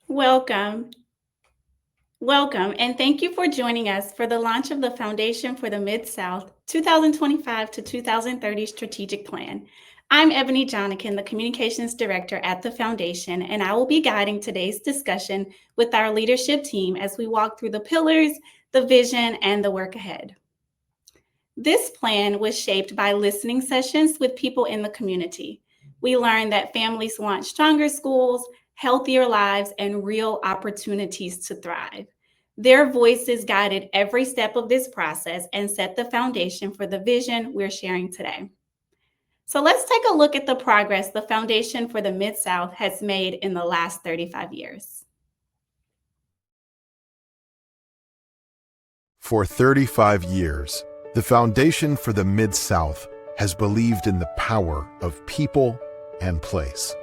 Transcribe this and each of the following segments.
Welcome. Welcome, and thank you for joining us for the launch of the Foundation for the Mid-South 2025 to 2030 Strategic Plan. I'm Ebonee Johnikin, the Communications Director at the Foundation, and I will be guiding today's discussion with our leadership team as we walk through the pillars, the vision, and the work ahead. This plan was shaped by listening sessions with people in the community. We learned that families want stronger schools, healthier lives, and real opportunities to thrive. Their voices guided every step of this process and set the foundation for the vision we're sharing today. So let's take a look at the progress the Foundation for the Mid-South has made in the last 35 years. For 35 years, the Foundation for the Mid-South has believed in the power of people and place.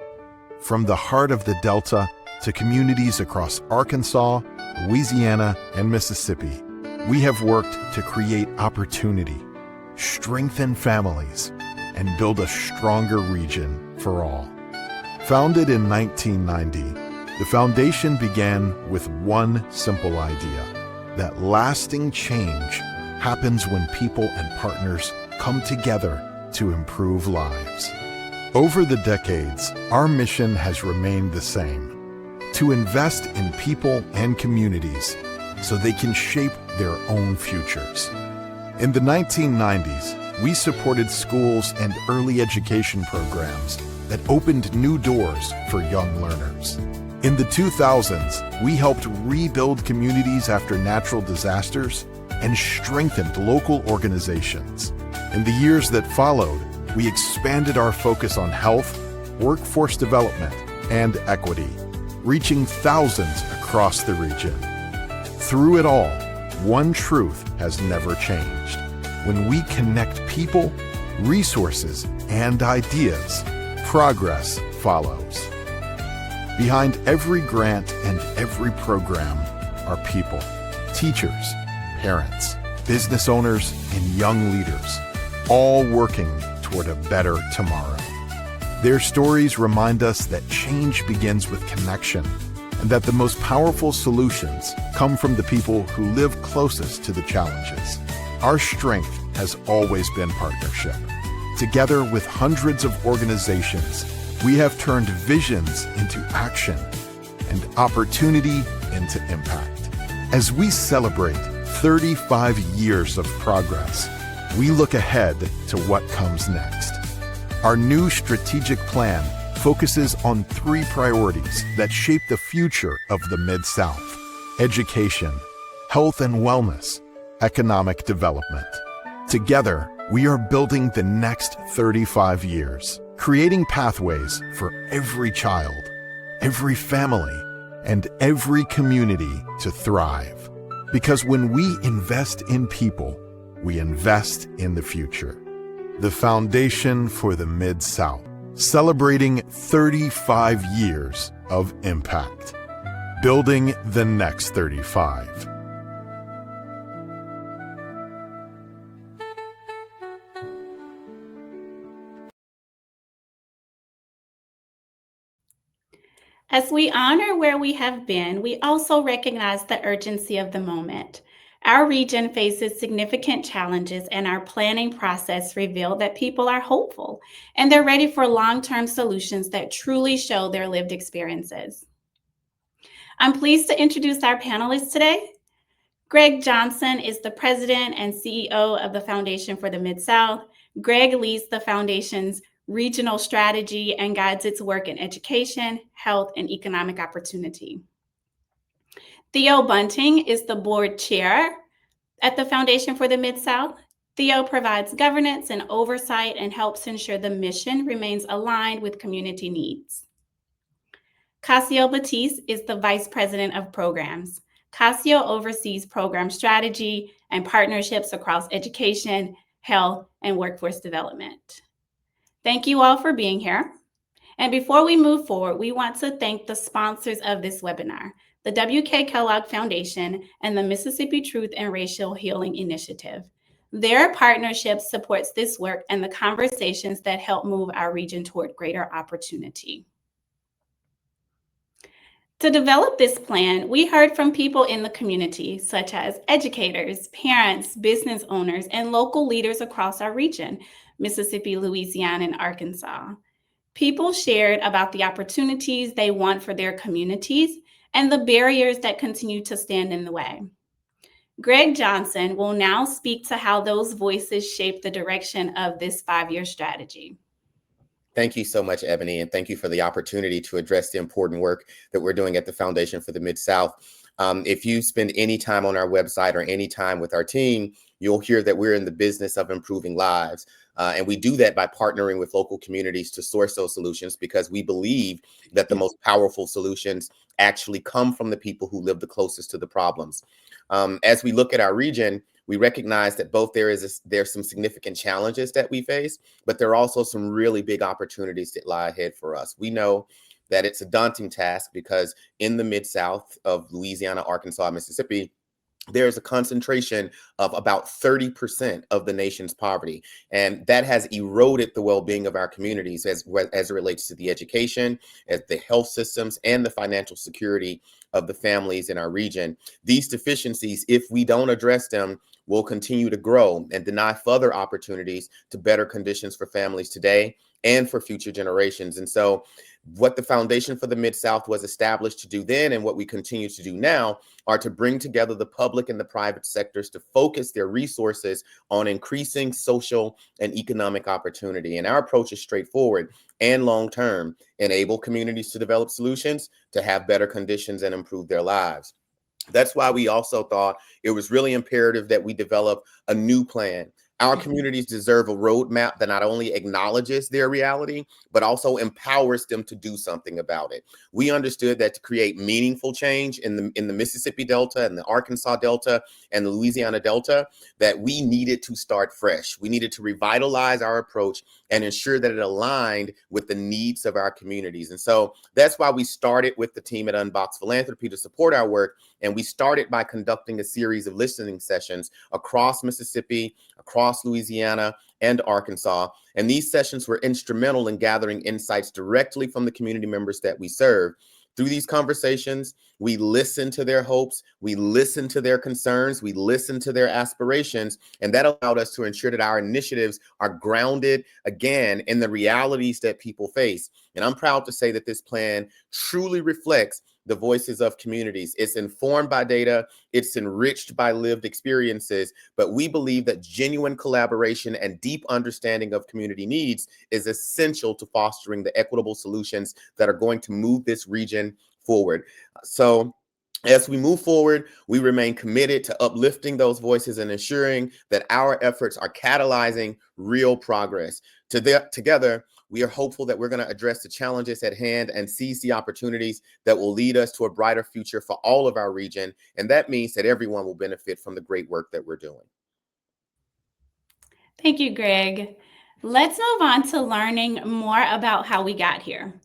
From the heart of the Delta to communities across Arkansas, Louisiana, and Mississippi, we have worked to create opportunity, strengthen families, and build a stronger region for all. Founded in 1990, the Foundation began with one simple idea: that lasting change happens when people and partners come together to improve lives. Over the decades, our mission has remained the same: to invest in people and communities so they can shape their own futures. In the 1990s, we supported schools and early education programs that opened new doors for young learners. In the 2000s, we helped rebuild communities after natural disasters and strengthened local organizations. In the years that followed, we expanded our focus on health, workforce development, and equity, reaching thousands across the region. Through it all, one truth has never changed: when we connect people, resources, and ideas, progress follows. Behind every grant and every program are people: teachers, parents, business owners, and young leaders, all working toward a better tomorrow. Their stories remind us that change begins with connection, and that the most powerful solutions come from the people who live closest to the challenges. Our strength has always been partnership. Together with hundreds of organizations, we have turned visions into action and opportunity into impact. As we celebrate 35 years of progress, we look ahead to what comes next. Our new strategic plan focuses on three priorities that shape the future of the Mid-South: education, health and wellness, economic development. Together, we are building the next 35 years, creating pathways for every child, every family, and every community to thrive. Because when we invest in people, we invest in the future. The Foundation for the Mid-South, celebrating 35 years of impact, building the next 35. As we honor where we have been, we also recognize the urgency of the moment. Our region faces significant challenges, and our planning process revealed that people are hopeful and they're ready for long-term solutions that truly show their lived experiences. I'm pleased to introduce our panelists today. Greg Johnson is the president and CEO of the Foundation for the Mid-South. Greg leads the Foundation's regional strategy and guides its work in education, health, and economic opportunity. Theo Bunting is the board chair at the Foundation for the Mid-South. Theo provides governance and oversight and helps ensure the mission remains aligned with community needs. Cassio is the vice president of programs. Cassio oversees program strategy and partnerships across education, health, and workforce development. Thank you all for being here. And before we move forward, we want to thank the sponsors of this webinar: the W.K. Kellogg Foundation and the Mississippi Truth and Racial Healing Initiative. Their partnership supports this work and the conversations that help move our region toward greater opportunity. To develop this plan, we heard from people in the community, such as educators, parents, business owners, and local leaders across our region, Mississippi, Louisiana, and Arkansas. People shared about the opportunities they want for their communities and the barriers that continue to stand in the way. Greg Johnson will now speak to how those voices shape the direction of this 5-year strategy. Thank you so much, Ebonee, and thank you for the opportunity to address the important work that we're doing at the Foundation for the Mid-South. If you spend any time on our website or any time with our team, you'll hear that we're in the business of improving lives. And we do that by partnering with local communities to source those solutions, because we believe that the most powerful solutions actually come from the people who live the closest to the problems. As we look at our region, we recognize that both there's some significant challenges that we face, but there are also some really big opportunities that lie ahead for us. We know that it's a daunting task because in the Mid-South of Louisiana, Arkansas, Mississippi, there's a concentration of about 30% of the nation's poverty. And that has eroded the well-being of our communities as it relates to the education, as the health systems, and the financial security of the families in our region. These deficiencies, if we don't address them, will continue to grow and deny further opportunities to better conditions for families today and for future generations. And so what the Foundation for the Mid-South was established to do then, and what we continue to do now, are to bring together the public and the private sectors to focus their resources on increasing social and economic opportunity. And our approach is straightforward and long-term: enable communities to develop solutions to have better conditions and improve their lives. That's why we also thought it was really imperative that we develop a new plan. Our communities deserve a roadmap that not only acknowledges their reality, but also empowers them to do something about it. We understood that to create meaningful change in the Mississippi Delta and the Arkansas Delta and the Louisiana Delta, that we needed to start fresh. We needed to revitalize our approach and ensure that it aligned with the needs of our communities. And so that's why we started with the team at Unbox Philanthropy to support our work. And we started by conducting a series of listening sessions across Mississippi, across Louisiana, and Arkansas. And these sessions were instrumental in gathering insights directly from the community members that we serve. Through these conversations, we listen to their hopes, we listen to their concerns, we listen to their aspirations, and that allowed us to ensure that our initiatives are grounded, again, in the realities that people face. And I'm proud to say that this plan truly reflects the voices of communities. It's informed by data, it's enriched by lived experiences, but we believe that genuine collaboration and deep understanding of community needs is essential to fostering the equitable solutions that are going to move this region forward. So as we move forward, we remain committed to uplifting those voices and ensuring that our efforts are catalyzing real progress. Together, we are hopeful that we're going to address the challenges at hand and seize the opportunities that will lead us to a brighter future for all of our region. And that means that everyone will benefit from the great work that we're doing. Thank you, Greg. Let's move on to learning more about how we got here.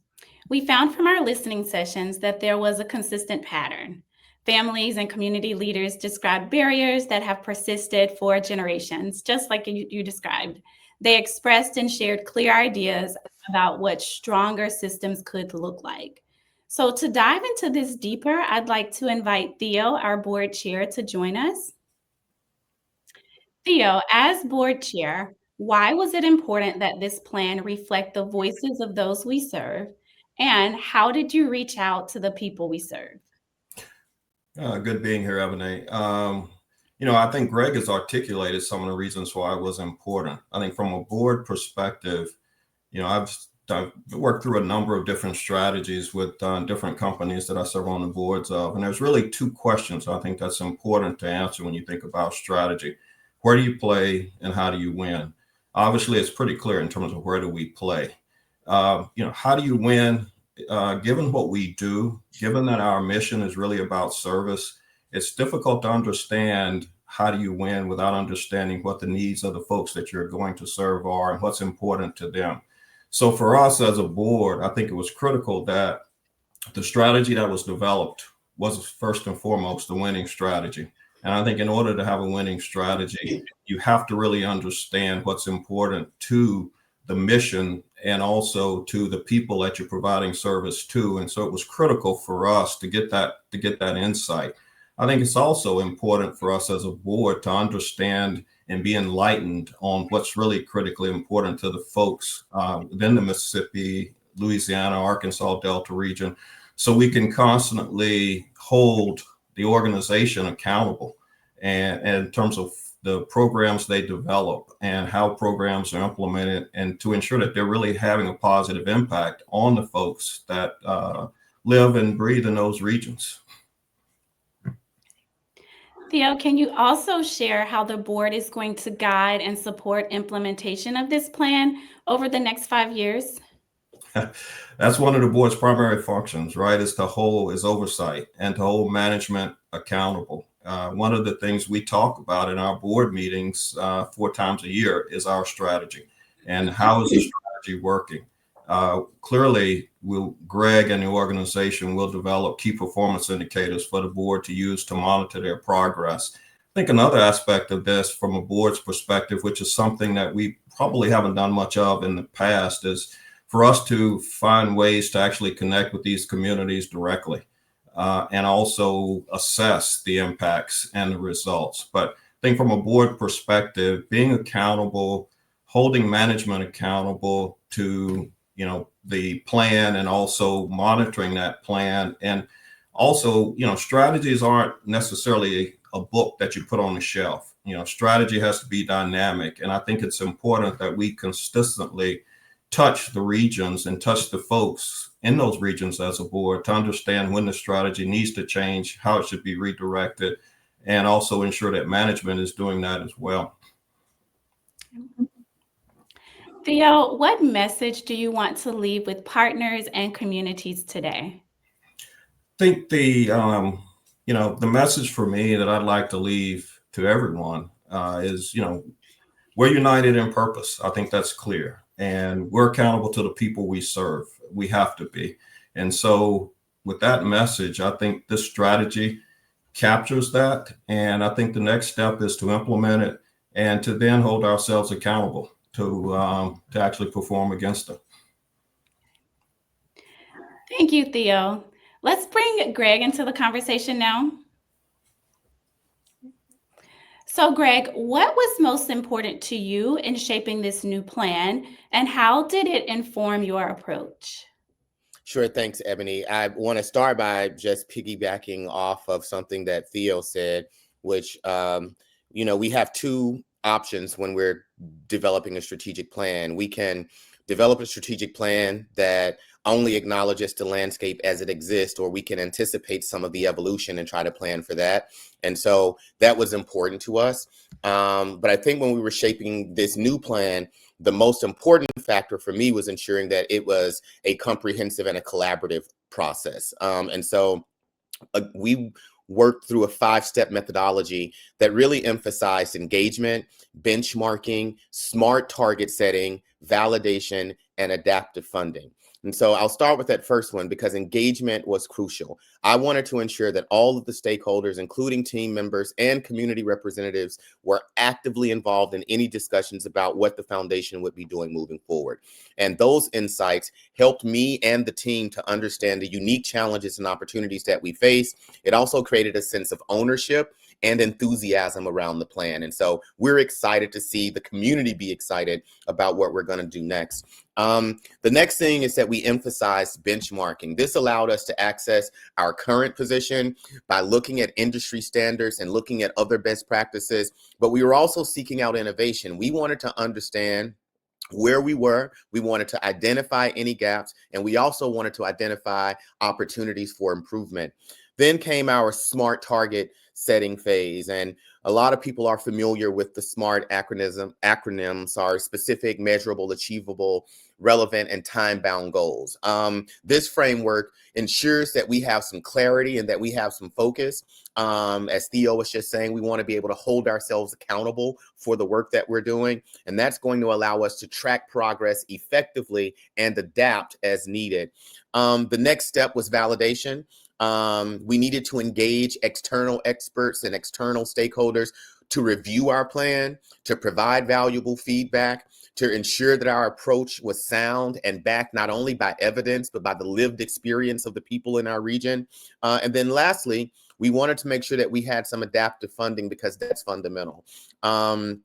We found from our listening sessions that there was a consistent pattern. Families and community leaders described barriers that have persisted for generations, just like you described. They expressed and shared clear ideas about what stronger systems could look like. So to dive into this deeper, I'd like to invite Theo, our board chair, to join us. Theo, as board chair, why was it important that this plan reflect the voices of those we serve? And how did you reach out to the people we serve? Good being here, Ebonee. I think Greg has articulated some of the reasons why it was important. I think from a board perspective, I've worked through a number of different strategies with different companies that I serve on the boards of. And there's really two questions I think that's important to answer when you think about strategy. Where do you play and how do you win? Obviously, it's pretty clear in terms of where do we play. How do you win? Given what we do, given that our mission is really about service, it's difficult to understand how do you win without understanding what the needs of the folks that you're going to serve are and what's important to them. So for us as a board, I think it was critical that the strategy that was developed was first and foremost the winning strategy. And I think in order to have a winning strategy, you have to really understand what's important to the mission and also to the people that you're providing service to. And so it was critical for us to get that insight. I think it's also important for us as a board to understand and be enlightened on what's really critically important to the folks within the Mississippi, Louisiana, Arkansas Delta region, so we can constantly hold the organization accountable and in terms of the programs they develop and how programs are implemented, and to ensure that they're really having a positive impact on the folks that live and breathe in those regions. Theo, can you also share how the board is going to guide and support implementation of this plan over the next 5 years? That's one of the board's primary functions, right? Is oversight and to hold management accountable. One of the things we talk about in our board meetings 4 times a year is our strategy and how is the strategy working. Clearly, Greg and the organization will develop key performance indicators for the board to use to monitor their progress. I think another aspect of this from a board's perspective, which is something that we probably haven't done much of in the past, is for us to find ways to actually connect with these communities directly and also assess the impacts and the results. But I think from a board perspective, being accountable, holding management accountable to the plan and also monitoring that plan. And also, strategies aren't necessarily a book that you put on the shelf. Strategy has to be dynamic. And I think it's important that we consistently touch the regions and touch the folks in those regions as a board to understand when the strategy needs to change, how it should be redirected, and also ensure that management is doing that as well. Theo, what message do you want to leave with partners and communities today? I think the message for me that I'd like to leave to everyone is, we're united in purpose. I think that's clear. And we're accountable to the people we serve. We have to be. And so with that message, I think this strategy captures that. And I think the next step is to implement it and to then hold ourselves accountable to actually perform against it. Thank you, Theo. Let's bring Greg into the conversation now. So, Greg, what was most important to you in shaping this new plan, and how did it inform your approach? Sure. Thanks, Ebonee. I want to start by just piggybacking off of something that Theo said, which, we have 2 options when we're developing a strategic plan. We can develop a strategic plan that only acknowledges the landscape as it exists, or we can anticipate some of the evolution and try to plan for that. And so that was important to us. But I think when we were shaping this new plan, the most important factor for me was ensuring that it was a comprehensive and a collaborative process. And so we worked through a 5-step methodology that really emphasized engagement, benchmarking, smart target setting, validation, and adaptive funding. And so I'll start with that first one because engagement was crucial. I wanted to ensure that all of the stakeholders, including team members and community representatives, were actively involved in any discussions about what the foundation would be doing moving forward. And those insights helped me and the team to understand the unique challenges and opportunities that we face. It also created a sense of ownership and enthusiasm around the plan. And so we're excited to see the community be excited about what we're going to do next. The next thing is that we emphasized benchmarking. This allowed us to access our current position by looking at industry standards and looking at other best practices, but we were also seeking out innovation. We wanted to understand where we were, we wanted to identify any gaps, and we also wanted to identify opportunities for improvement. Then came our SMART target setting phase. And a lot of people are familiar with the SMART acronyms are specific, measurable, achievable, relevant, and time-bound goals. This framework ensures that we have some clarity and that we have some focus. As Theo was just saying, we want to be able to hold ourselves accountable for the work that we're doing. And that's going to allow us to track progress effectively and adapt as needed. The next step was validation. We needed to engage external experts and external stakeholders to review our plan, to provide valuable feedback, to ensure that our approach was sound and backed not only by evidence, but by the lived experience of the people in our region. And then lastly, we wanted to make sure that we had some adaptive funding because that's fundamental. The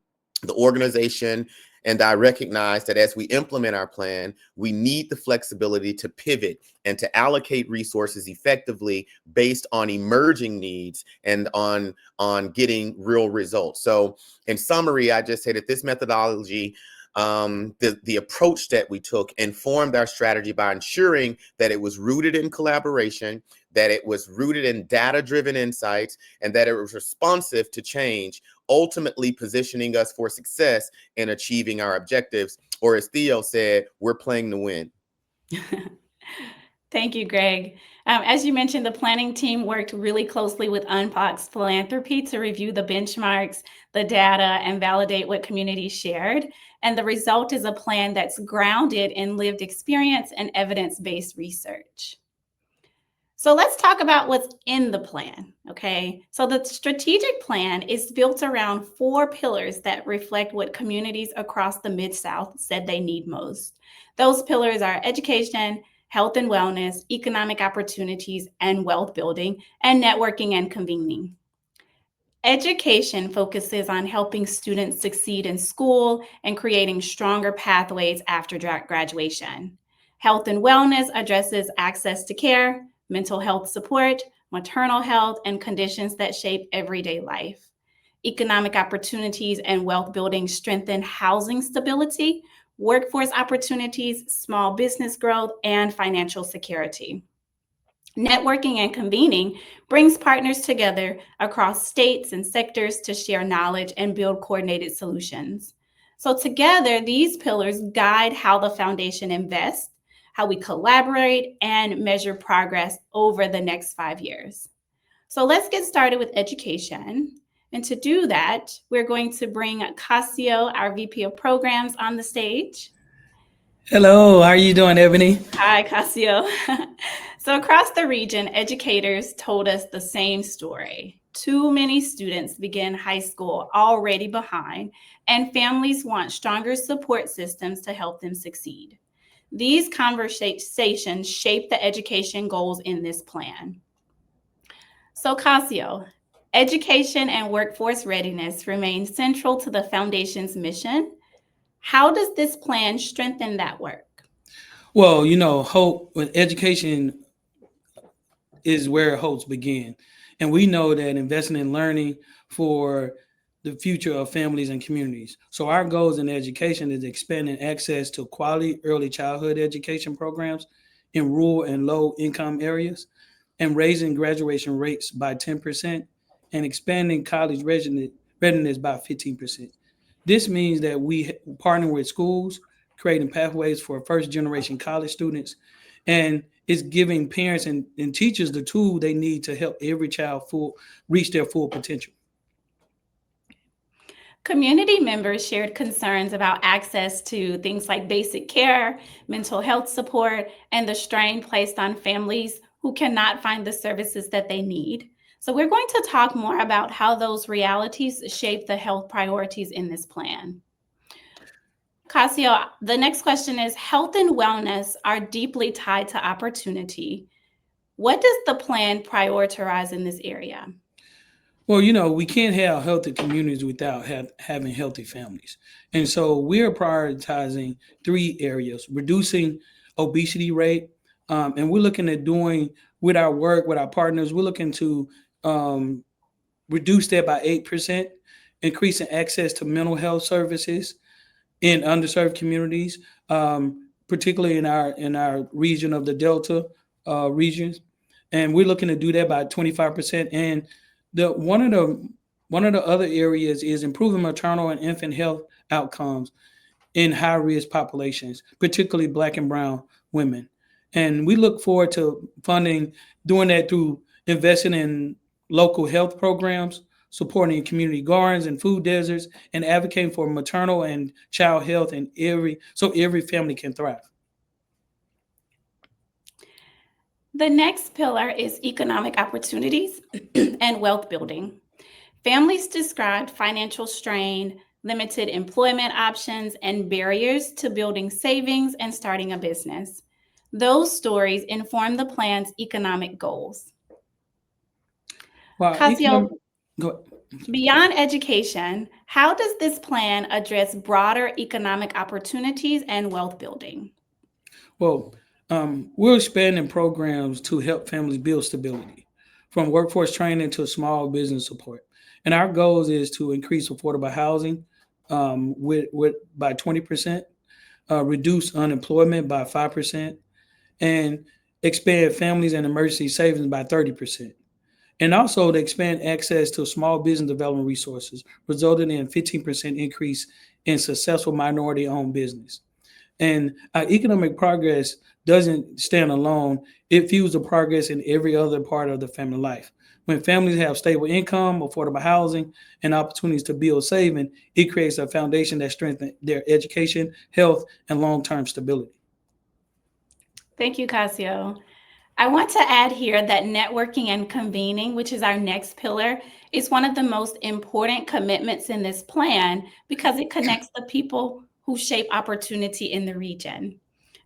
organization and I recognize that as we implement our plan, we need the flexibility to pivot and to allocate resources effectively based on emerging needs and on getting real results. So in summary, I just say that this methodology, the approach that we took informed our strategy by ensuring that it was rooted in collaboration, that it was rooted in data-driven insights, and that it was responsive to change, ultimately positioning us for success in achieving our objectives. Or as Theo said, we're playing to win. Thank you, Greg. As you mentioned, the planning team worked really closely with Unbox Philanthropy to review the benchmarks, the data, and validate what communities shared. And the result is a plan that's grounded in lived experience and evidence-based research. So let's talk about what's in the plan, okay? So the strategic plan is built around 4 pillars that reflect what communities across the Mid-South said they need most. Those pillars are education, health and wellness, economic opportunities and wealth building, and networking and convening. Education focuses on helping students succeed in school and creating stronger pathways after graduation. Health and wellness addresses access to care, mental health support, maternal health, and conditions that shape everyday life. Economic opportunities and wealth building strengthen housing stability, workforce opportunities, small business growth, and financial security. Networking and convening brings partners together across states and sectors to share knowledge and build coordinated solutions. So together, these pillars guide how the foundation invests, how we collaborate, and measure progress over the next 5 years. So let's get started with education. And to do that, we're going to bring Cassio, our VP of Programs, on the stage. Hello, how are you doing, Ebonee? Hi, Cassio. So across the region, educators told us the same story. Too many students begin high school already behind, and families want stronger support systems to help them succeed. These conversations shape the education goals in this plan. So Cassio, education and workforce readiness remain central to the foundation's mission. How does this plan strengthen that work? Well, hope with education is where hopes begin. And we know that investing in learning for the future of families and communities. So our goals in education is expanding access to quality early childhood education programs in rural and low income areas, and raising graduation rates by 10% and expanding college readiness by 15%. This means that we partner with schools, creating pathways for first generation college students, and it's giving parents and teachers the tool they need to help every child reach their full potential. Community members shared concerns about access to things like basic care, mental health support, and the strain placed on families who cannot find the services that they need. So we're going to talk more about how those realities shape the health priorities in this plan. Cassio, the next question is, health and wellness are deeply tied to opportunity. What does the plan prioritize in this area? Well, we can't have healthy communities without having healthy families. And so we're prioritizing 3 areas: reducing obesity rate. And we're looking at doing with our work, with our partners, we're looking to reduce that by 8%, increasing access to mental health services in underserved communities, particularly in our region of the Delta regions. And we're looking to do that by 25%. And one of the other areas is improving maternal and infant health outcomes in high risk populations, particularly Black and brown women. And we look forward to doing that through investing in local health programs, supporting community gardens and food deserts, and advocating for maternal and child health so every family can thrive. The next pillar is economic opportunities and wealth building. Families described financial strain, limited employment options, and barriers to building savings and starting a business. Those stories inform the plan's economic goals. Well, Cassio, go, beyond education, how does this plan address broader economic opportunities and wealth building? Well, we're expanding programs to help families build stability, from workforce training to small business support. And our goal is to increase affordable housing with by 20%, reduce unemployment by 5%, and expand families and emergency savings by 30%. And also to expand access to small business development resources, resulting in a 15% increase in successful minority-owned business. And economic progress doesn't stand alone. It fuels the progress in every other part of the family life. When families have stable income, affordable housing, and opportunities to build saving, it creates a foundation that strengthens their education, health, and long-term stability. Thank you, Cassio. I want to add here that networking and convening, which is our next pillar, is one of the most important commitments in this plan because it connects the people who shape opportunity in the region.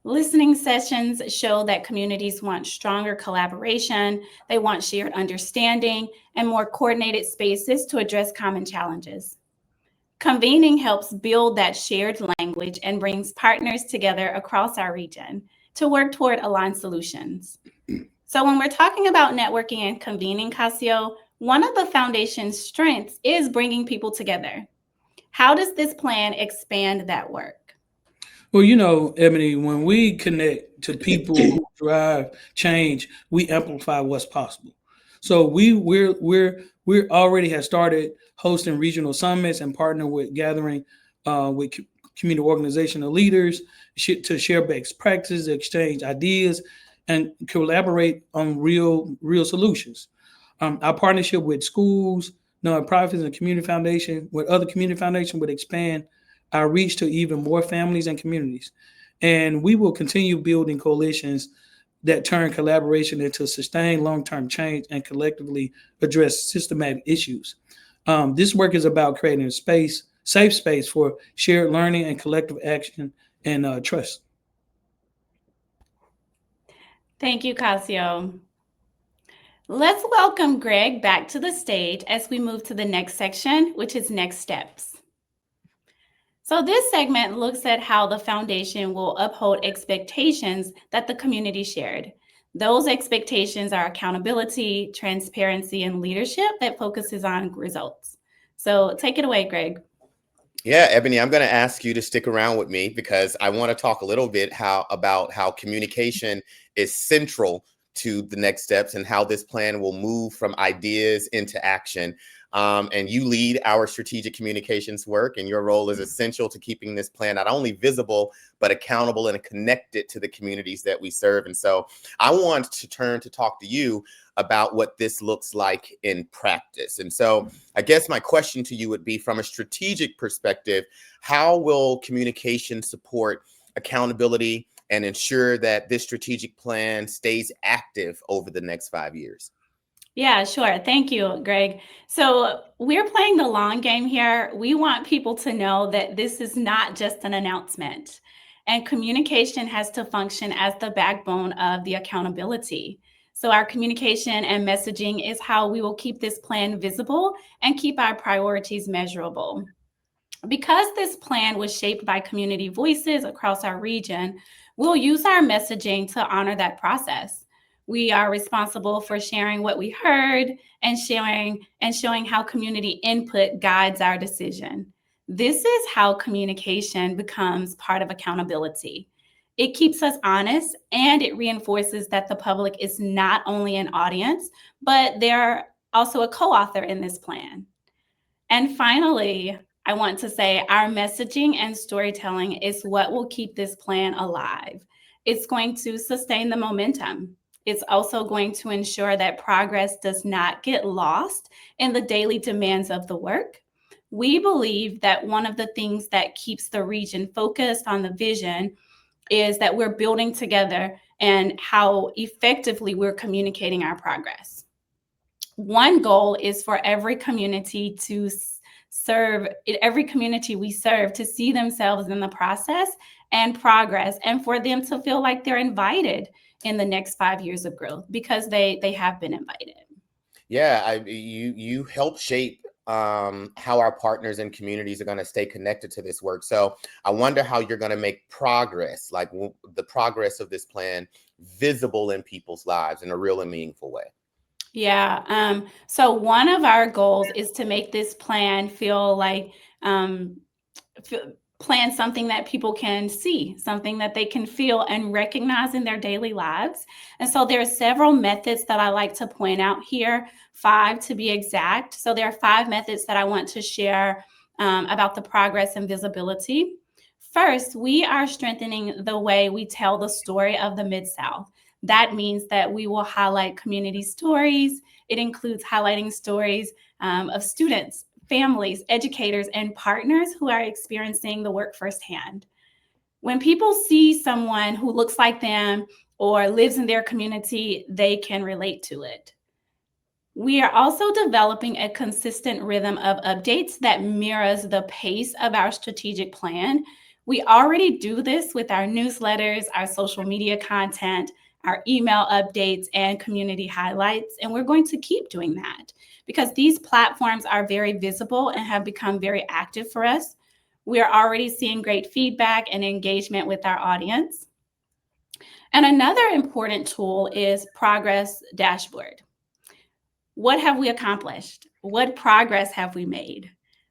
Listening sessions show that communities want stronger collaboration, they want shared understanding, and more coordinated spaces to address common challenges. Convening helps build that shared language and brings partners together across our region to work toward aligned solutions. So when we're talking about networking and convening, Cassio, one of the foundation's strengths is bringing people together. How does this plan expand that work? Well, Ebonee, when we connect to people who drive change, we amplify what's possible. So we're already have started hosting regional summits and partner with gathering with community organizational leaders to share best practices, exchange ideas, and collaborate on real solutions. Our partnership with schools, nonprofits, and community foundation with other community foundations would expand our reach to even more families and communities. And we will continue building coalitions that turn collaboration into sustained long-term change and collectively address systematic issues. This work is about creating a safe space for shared learning and collective action and trust. Thank you, Cassio. Let's welcome Greg back to the stage as we move to the next section, which is next steps. So this segment looks at how the foundation will uphold expectations that the community shared. Those expectations are accountability, transparency, and leadership that focuses on results. So take it away, Greg. Yeah, Ebonee, I'm going to ask you to stick around with me because I want to talk a little bit about how communication is central to the next steps and how this plan will move from ideas into action. And you lead our strategic communications work, and your role is essential to keeping this plan not only visible, but accountable and connected to the communities that we serve. And so I want to turn to talk to you about what this looks like in practice. And so I guess my question to you would be, from a strategic perspective, how will communication support accountability and ensure that this strategic plan stays active over the next 5 years? Yeah, sure. Thank you, Greg. So we're playing the long game here. We want people to know that this is not just an announcement, and communication has to function as the backbone of the accountability. So our communication and messaging is how we will keep this plan visible and keep our priorities measurable. Because this plan was shaped by community voices across our region, we'll use our messaging to honor that process. We are responsible for sharing what we heard and showing how community input guides our decision. This is how communication becomes part of accountability. It keeps us honest, and it reinforces that the public is not only an audience, but they're also a co-author in this plan. And finally, I want to say our messaging and storytelling is what will keep this plan alive. It's going to sustain the momentum. It's also going to ensure that progress does not get lost in the daily demands of the work. We believe that one of the things that keeps the region focused on the vision is that we're building together and how effectively we're communicating our progress. One goal is for every community to serve, every community we serve to see themselves in the process and progress, and for them to feel like they're invited in the next 5 years of growth, because they have been invited. Yeah, you help shape how our partners and communities are going to stay connected to this work. So I wonder how you're going to make progress, like the progress of this plan, visible in people's lives in a real and meaningful way. Yeah. So one of our goals is to make this plan feel like plan something that people can see, something that they can feel and recognize in their daily lives. And so there are several methods that I like to point out here, 5 to be exact. So there are 5 methods that I want to share about the progress and visibility. First, we are strengthening the way we tell the story of the Mid-South. That means that we will highlight community stories. It includes highlighting stories of students, families, educators, and partners who are experiencing the work firsthand. When people see someone who looks like them or lives in their community, they can relate to it. We are also developing a consistent rhythm of updates that mirrors the pace of our strategic plan. We already do this with our newsletters, our social media content, our email updates, and community highlights, and we're going to keep doing that because these platforms are very visible and have become very active for us. We are already seeing great feedback and engagement with our audience. And another important tool is Progress Dashboard. What have we accomplished? What progress have we made?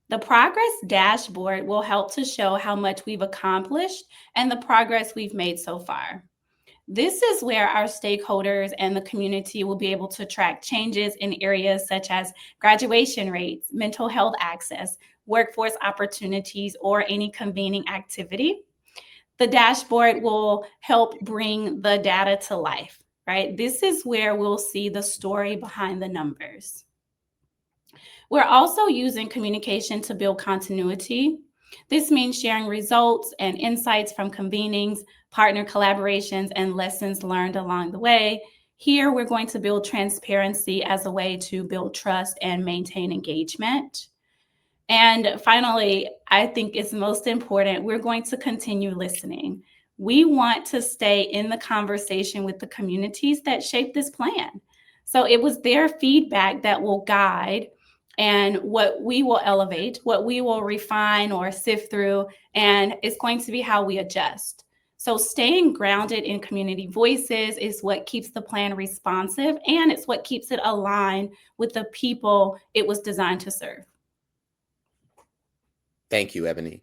The Progress Dashboard will help to show how much we've accomplished and the progress we've made so far. This is where our stakeholders and the community will be able to track changes in areas such as graduation rates, mental health access, workforce opportunities, or any convening activity. The dashboard will help bring the data to life, right? This is where we'll see the story behind the numbers. We're also using communication to build continuity. This means sharing results and insights from convenings, partner collaborations, and lessons learned along the way. Here, we're going to build transparency as a way to build trust and maintain engagement. And finally, I think it's most important, we're going to continue listening. We want to stay in the conversation with the communities that shape this plan. So it was their feedback that will guide and what we will elevate, what we will refine or sift through, and it's going to be how we adjust. So staying grounded in community voices is what keeps the plan responsive, and it's what keeps it aligned with the people it was designed to serve. Thank you, Ebonee.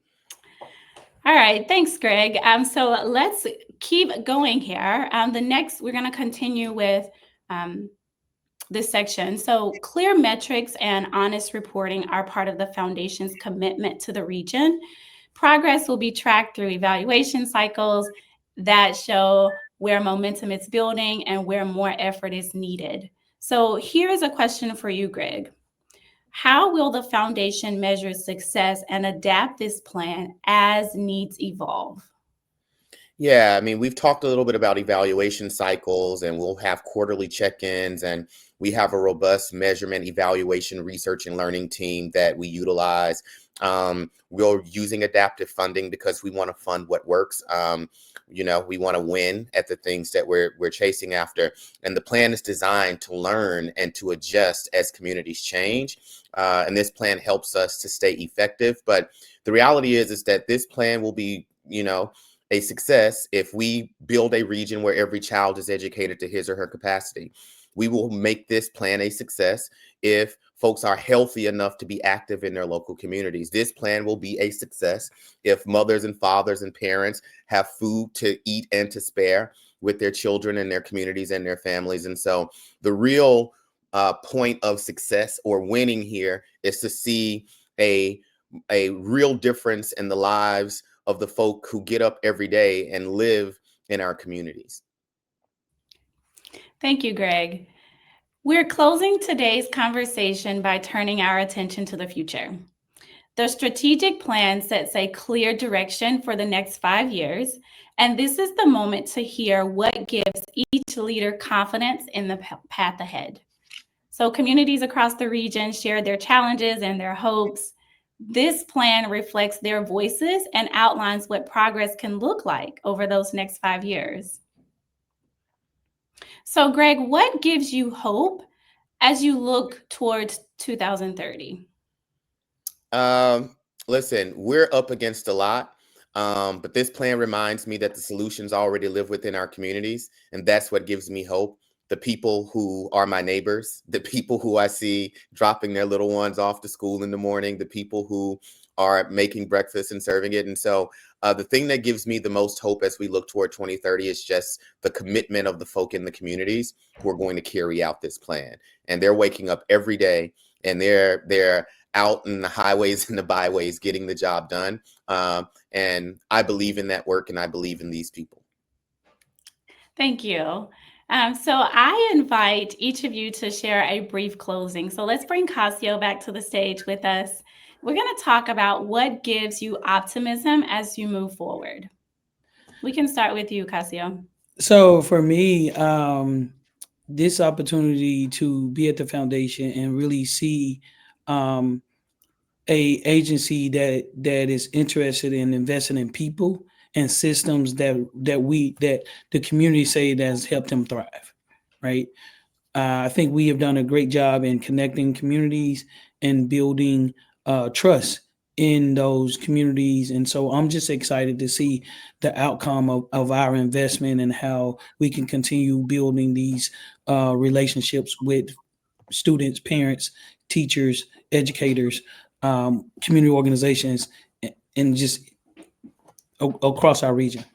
All right, thanks, Greg. So let's keep going here. We're going to continue with this section. So clear metrics and honest reporting are part of the foundation's commitment to the region. Progress will be tracked through evaluation cycles that show where momentum is building and where more effort is needed. So here's a question for you, Greg. How will the foundation measure success and adapt this plan as needs evolve? Yeah, I mean, we've talked a little bit about evaluation cycles, and we'll have quarterly check-ins, and we have a robust measurement, evaluation, research, and learning team that we utilize. We're using adaptive funding because we want to fund what works. We want to win at the things that we're chasing after. And the plan is designed to learn and to adjust as communities change. And this plan helps us to stay effective. But the reality is that this plan will be, a success if we build a region where every child is educated to his or her capacity. We will make this plan a success if folks are healthy enough to be active in their local communities. This plan will be a success if mothers and fathers and parents have food to eat and to spare with their children and their communities and their families. And so the real point of success or winning here is to see a real difference in the lives of the folk who get up every day and live in our communities. Thank you, Greg. We're closing today's conversation by turning our attention to the future. The strategic plan sets a clear direction for the next 5 years, and this is the moment to hear what gives each leader confidence in the path ahead. So communities across the region shared their challenges and their hopes. This plan reflects their voices and outlines what progress can look like over those next 5 years. So, Greg, what gives you hope as you look towards 2030? Listen, we're up against a lot, but this plan reminds me that the solutions already live within our communities, and that's what gives me hope. The people who are my neighbors, the people who I see dropping their little ones off to school in the morning, the people who are making breakfast and serving it. And so the thing that gives me the most hope as we look toward 2030 is just the commitment of the folk in the communities who are going to carry out this plan. And they're waking up every day, and they're out in the highways and the byways getting the job done. And I believe in that work, and I believe in these people. Thank you. So I invite each of you to share a brief closing. So let's bring Cassio back to the stage with us. We're going to talk about what gives you optimism as you move forward. We can start with you, Cassio. So for me, this opportunity to be at the foundation and really see a agency that is interested in investing in people and systems that the community say that has helped them thrive, right? I think we have done a great job in connecting communities and building trust in those communities. And so I'm just excited to see the outcome of our investment and how we can continue building these relationships with students, parents, teachers, educators, community organizations, and just across our region.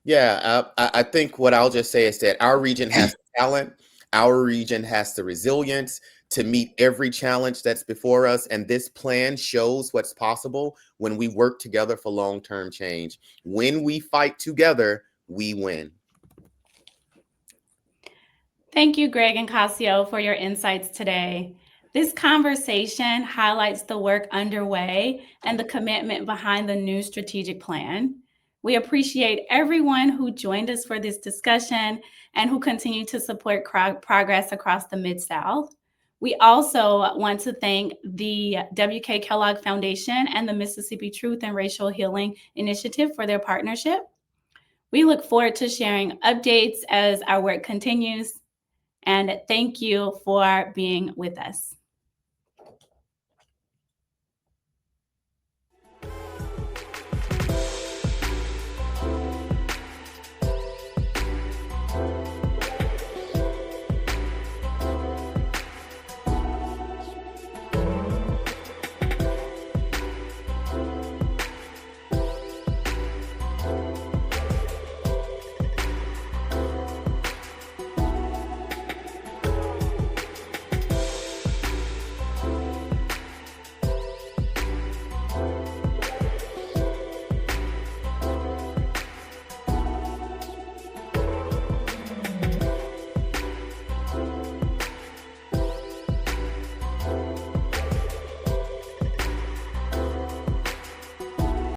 Yeah, I think what I'll just say is that our region has the talent, our region has the resilience to meet every challenge that's before us. And this plan shows what's possible when we work together for long-term change. When we fight together, we win. Thank you, Greg and Cassio, for your insights today. This conversation highlights the work underway and the commitment behind the new strategic plan. We appreciate everyone who joined us for this discussion and who continue to support progress across the Mid-South. We also want to thank the W.K. Kellogg Foundation and the Mississippi Truth and Racial Healing Initiative for their partnership. We look forward to sharing updates as our work continues. And thank you for being with us.